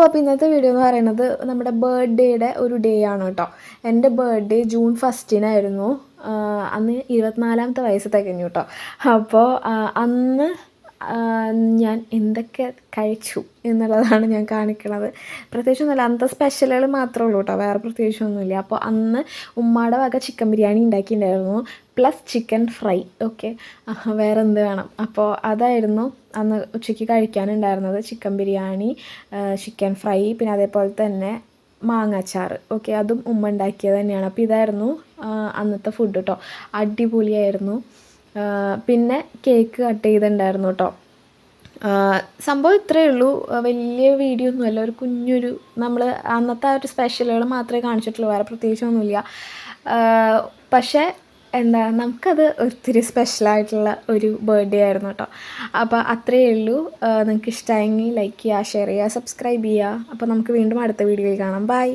അപ്പോൾ ഇന്നത്തെ വീഡിയോ എന്ന് പറയുന്നത് നമ്മുടെ ബർത്ത്ഡേയുടെ ഒരു ഡേ ആണ് കേട്ടോ. എൻ്റെ ബർത്ത്ഡേ ജൂൺ 1-നായിരുന്നു. അന്ന് 24ാമത്തെ വയസ്സ് തികഞ്ഞു കേട്ടോ. അപ്പോൾ അന്ന് ഞാൻ എന്തൊക്കെ കഴിച്ചു എന്നുള്ളതാണ് ഞാൻ കാണിക്കുന്നത്. പ്രത്യേകിച്ചൊന്നുമില്ല, അന്നത്തെ സ്പെഷ്യലുകൾ മാത്രമേ ഉള്ളൂ കേട്ടോ, വേറെ പ്രത്യേകിച്ചൊന്നുമില്ല. അപ്പോൾ അന്ന് ഉമ്മയുടെ വക ചിക്കൻ ബിരിയാണി ഉണ്ടാക്കിയിട്ടുണ്ടായിരുന്നു, പ്ലസ് ചിക്കൻ ഫ്രൈ. ഓക്കെ, വേറെ എന്ത് വേണം. അപ്പോൾ അതായിരുന്നു അന്ന് ഉച്ചയ്ക്ക് കഴിക്കാനുണ്ടായിരുന്നത്. ചിക്കൻ ബിരിയാണി, ചിക്കൻ ഫ്രൈ, പിന്നെ അതേപോലെ തന്നെ മാങ്ങാച്ചാറ്. ഓക്കെ, അതും ഉമ്മ ഉണ്ടാക്കിയത് തന്നെയാണ്. അപ്പോൾ ഇതായിരുന്നു അന്നത്തെ ഫുഡ് കേട്ടോ. അടിപൊളിയായിരുന്നു. പിന്നെ കേക്ക് കട്ട് ചെയ്തിട്ടുണ്ടായിരുന്നു കേട്ടോ. സംഭവം ഇത്രയേ ഉള്ളൂ, വലിയ വീഡിയോ ഒന്നുമല്ല. ഒരു കുഞ്ഞൊരു നമ്മൾ അന്നത്തെ ആ ഒരു സ്പെഷ്യലുകൾ മാത്രമേ കാണിച്ചിട്ടുള്ളൂ, വേറെ പ്രത്യേകിച്ചൊന്നുമില്ല. പക്ഷേ എന്താ, നമുക്കത് ഒത്തിരി സ്പെഷ്യലായിട്ടുള്ള ഒരു ബർത്ത്ഡേ ആയിരുന്നു കേട്ടോ. അപ്പോൾ അത്രയേ ഉള്ളൂ. നിങ്ങൾക്ക് ഇഷ്ടമായെങ്കിൽ ലൈക്ക് ചെയ്യുക, ഷെയർ ചെയ്യുക, സബ്സ്ക്രൈബ് ചെയ്യുക. അപ്പോൾ നമുക്ക് വീണ്ടും അടുത്ത വീഡിയോയിൽ കാണാം. ബൈ.